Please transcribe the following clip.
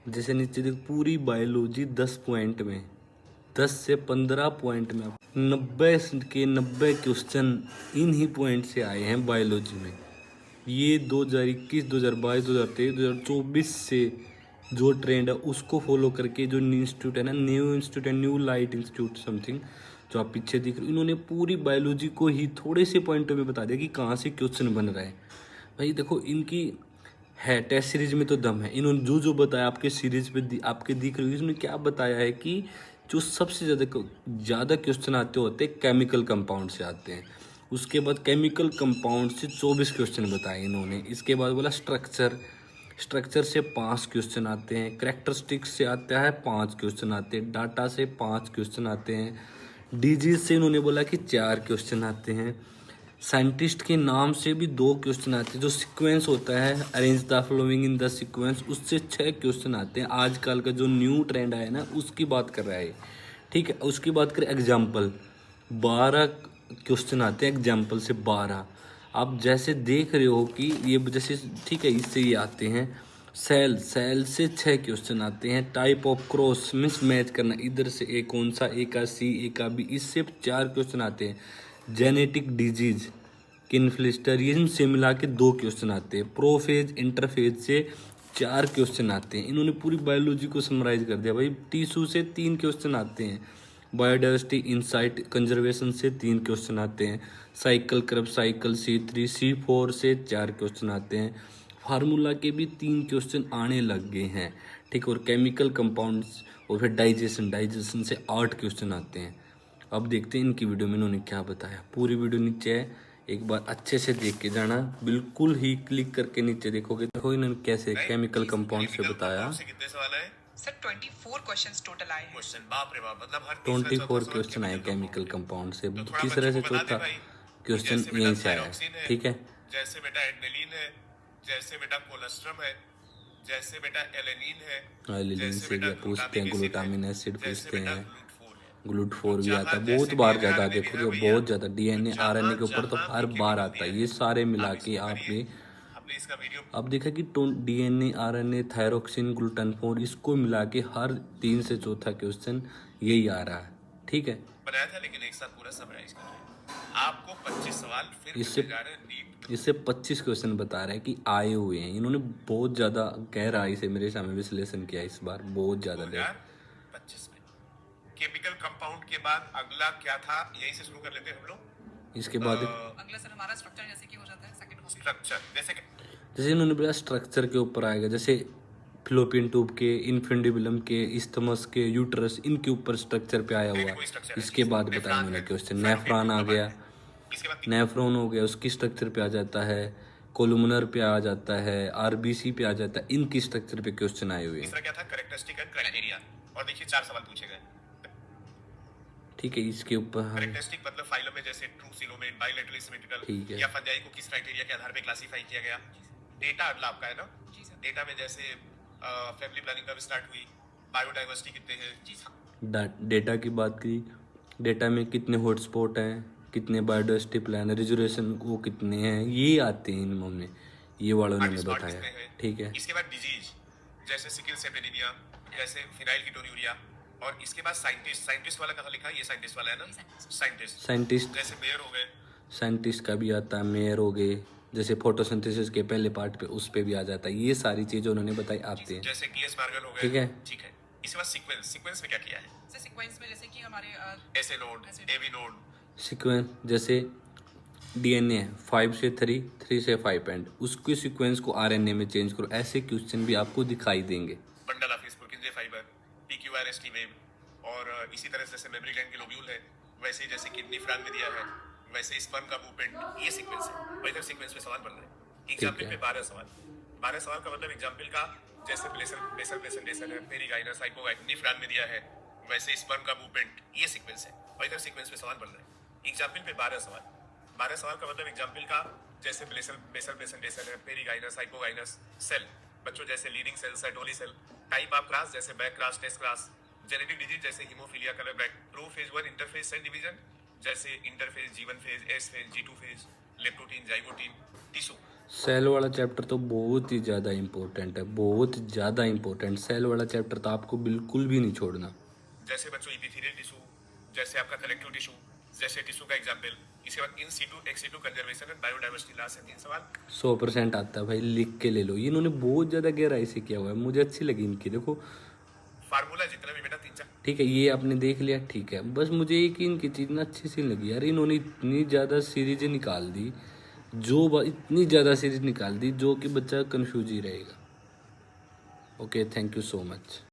जैसे नीचे देखो, पूरी बायोलॉजी 10 पॉइंट में, 10 से 15 पॉइंट में 90 के 90 क्वेश्चन इन ही पॉइंट से आए हैं बायोलॉजी में। ये 2021, 2022, 2023, 2024 से जो ट्रेंड है उसको फॉलो करके जो न्यू इंस्टीट्यूट है ना, न्यू इंस्टीट्यूट है, न्यू लाइट इंस्टीट्यूट समथिंग, जो आप पीछे दिख रहे हो, इन्होंने पूरी बायोलॉजी को ही थोड़े से पॉइंटों में बता दिया कि कहाँ से क्वेश्चन बन रहा है। भाई देखो, इनकी है टेस्ट सीरीज में तो दम है। इन्होंने जो जो बताया आपके सीरीज पे आपके दिख रही है, इसमें क्या बताया है कि जो सबसे ज़्यादा क्वेश्चन आते होते हैं केमिकल कंपाउंड से आते हैं। उसके बाद केमिकल कंपाउंड से 24 क्वेश्चन बताए इन्होंने। इसके बाद बोला स्ट्रक्चर, स्ट्रक्चर से 5 क्वेश्चन आते हैं। करेक्टरिस्टिक्स से आता है 5 क्वेश्चन आते हैं। डाटा से 5 क्वेश्चन आते हैं। डिजीज से इन्होंने बोला कि 4 क्वेश्चन आते हैं। साइंटिस्ट के नाम से भी 2 क्वेश्चन आते हैं। जो सीक्वेंस होता है, arrange the following in the sequence, उससे 6 क्वेश्चन आते हैं। आजकल का जो न्यू ट्रेंड आया ना, उसकी बात कर रहा है, ठीक है। उसकी बात करें एग्जाम्पल, 12 क्वेश्चन आते हैं एग्जाम्पल से, 12। आप जैसे देख रहे हो कि ये जैसे, ठीक है, इससे ये आते हैं। सेल, सेल से 6 क्वेश्चन आते हैं। Type of cross means match करना, इधर से ए कौन सा, ए का सी, ए का बी, इससे 4 क्वेश्चन आते हैं। जेनेटिक डिजीज, किन्फ्लिस्टरियन से मिला के 2 क्वेश्चन आते हैं। प्रोफेज, इंटरफेज से 4 क्वेश्चन आते हैं। इन्होंने पूरी बायोलॉजी को समराइज कर दिया भाई। टिश्यू से 3 क्वेश्चन आते हैं। बायोडाइवर्सिटी, इंसाइट, कंजर्वेशन से 3 क्वेश्चन आते हैं। साइकिल, क्रब साइकिल, C3, C4 से 4 क्वेश्चन आते हैं। फार्मूला के भी 3 क्वेश्चन आने लग गए हैं, ठीक। और केमिकल कंपाउंड्स और फिर डाइजेशन, डाइजेशन से 8 क्वेश्चन आते हैं। अब देखते हैं इनकी वीडियो में इन्होंने क्या बताया। पूरी वीडियो नीचे है, एक बार अच्छे से देख के जाना। बिल्कुल ही क्लिक करके नीचे देखोगे, देखो इन्होंने कैसे केमिकल कंपाउंड से बताया। कितने सवाल आए सर? 24 क्वेश्चंस टोटल आए हैं। क्वेश्चन, बाप रे बाप, मतलब हर 24 क्वेश्चन आए केमिकल कंपाउंड से। तीसरे से चौथा क्वेश्चन यहीं से आया, ठीक है। जैसे बेटा एडेनिलीन है, जैसे बेटा कोलेस्ट्रम है, जैसे बेटा एलेनिन है, एलिलीन से भी पूछते हैं, ग्लूटामिन एसिड पूछते हैं, ग्लूट तो फोर भी आता है। बहुत बार जाता, देखो जो बहुत ज़्यादा DNA RNA के ऊपर तो हर बार आता है। ये सारे मिला के आपने अब देखा कि DNA RNA थायरोक्सिन ग्लूटन 4, इसको मिला के हर 3 से चौथा क्वेश्चन यही आ रहा है, ठीक है। बनाया था, लेकिन एक साथ पूरा समराइज कर रहे हैं आपको। 25 सवाल फिर इससे 25 क्वेश्चन बता रहे हैं कि आए हुए हैं। इन्होंने बहुत ज़्यादा गहराई से मेरे सामने विश्लेषण किया इस बार, बहुत ज़्यादा। 2025 में केमिकल कंपाउंड के बाद अगला क्या था, यहीं से शुरू कर लेते हैं हम लोग। इसके बाद अगला सर हमारा स्ट्रक्चर जैसे कि हो जाता है। सेकंड स्ट्रक्चर जैसे इन्होंने बोला स्ट्रक्चर के ऊपर आएगा, जैसे फिलोपियन ट्यूब के, इन्फेंडिबुलम के, इस्थमस के, यूट्रस, इनके ऊपर स्ट्रक्चर पे आया हुआ है। इसके बाद बताया इन्होंने क्वेश्चन। नेफ्रॉन आ गया, नेफ्रॉन हो गया, उसकी स्ट्रक्चर पे आ जाता है। कोलुमनर पे आ जाता है, RBC पे आ जाता है। इनकी स्ट्रक्चर पे क्वेश्चन आए हुए हैं। तीसरा क्या था? Characteristic and criteria. और देखिए 4 सवाल पूछे गए, ठीक है। इसके ऊपर कैरेक्टरिस्टिक मतलब फाइलम में जैसे ट्रू सिलोमेट, बाइलेटरली सिमेट्रिकल या फंजाई को किस क्राइटेरिया के आधार पे क्लासिफाई किया गया। डेटा अगला आपका है ना जी सर। डेटा में जैसे फैमिली प्लानिंग कब स्टार्ट हुई, बायोडाइवर्सिटी कितने हैं जी सर। डेटा की बात की, डेटा में कितने हॉटस्पॉट हैं, कितने बायोडाइवर्सिटी प्लान, रिजर्वेशन वो कितने हैं, ये आते हैं इनमें में, ये वालों ने बताया, ठीक है। इसके बाद डिजीज जैसे सिकल सेल एनीमिया, जैसे फिनाइल कीटोन्यूरिया। और इसके बाद साइंटिस्ट, साइंटिस्ट वाला कहाँ लिखा है? ये साइंटिस्ट वाला है ना, साइंटिस्ट जैसे मेयर हो गए, साइंटिस्ट का भी आता है, मेयर हो गए। जैसे फोटोसिंथेसिस के पहले पार्ट पे उस पे भी आ जाता है। ये सारी चीजें उन्होंने बताई आते हैं, जैसे टीएस मार्गन हो गए, ठीक है। ठीक है। इसके बाद सीक्वेंस, सीक्वेंस में क्या किया है सर? सीक्वेंस में जैसे कि हमारे SA node, AV node. Sequence जैसे DNA 5 से 3, 3 से 5 एंड उसके सीक्वेंस को RNA में चेंज करो। ऐसे क्वेश्चन भी आपको दिखाई देंगे। Bundle of Purkinje fibre, PQRST wave. और इसी तरह जैसे मेमोरी ग्लैंड के लोब्यूल है, वैसे ही जैसे किडनी फ्रान में दिया है, वैसे स्पर्म का मूवमेंट, ये सीक्वेंस है। वैसे सीक्वेंस में सवाल बन रहे हैं। एग्जाम्पल पे 12 सवाल। 12 सवाल का मतलब एग्जाम्पल का जैसे बेसल प्रेजेंटेशन है, पेरिगाइनस, हाइपोगाइनस फ्रान में दिया है, वैसे स्पर्म का मूवमेंट, ये सीक्वेंस है। वैसे सीक्वेंस में सवाल बन रहे हैं। एग्जाम्पल पे 12 सवाल। 12 सवाल का मतलब एग्जाम्पल का जैसे बेसल प्रेजेंटेशन है, पेरिगाइनस, हाइपोगाइनस सेल, बच्चों जैसे लीडिंग सेल, साइटोली सेल। टाइप ऑफ क्लास जैसे back class, test class. Genetic disease जैसे haemophilia, colour black. Prophase 1 interphase cell division जैसे interphase G1 phase, S phase, G2 phase, leptotene, zygotene. Tissue cell वाला chapter तो बहुत ही ज़्यादा important है, बहुत ज़्यादा इम्पोर्टेंट। सेल वाला चैप्टर तो आपको बिल्कुल भी नहीं छोड़ना। जैसे बच्चों इपिथेलियल टिश्यू, जैसे आपका कलेक्टिव टिश्यू, जैसे टिश्यू का एग्जाम्पल, इसके बाद in situ ex situ conservation and biodiversity, last है 3 सवाल। 100% आता है भाई, लिख के ले लो। इन्होंने बहुत ज़्यादा गहराई से किया हुआ है, मुझे अच्छी लगी इनकी। देखो फार्मूला जितना भी बेटा 3-4। ठीक है, ये आपने देख लिया, ठीक है। बस मुझे एक ही इनकी चीज़ ना अच्छी सी लगी यार, इन्होंने इतनी ज़्यादा सीरीज निकाल दी, इतनी ज़्यादा सीरीज निकाल दी जो कि बच्चा कंफ्यूज ही रहेगा। Okay, thank you so much.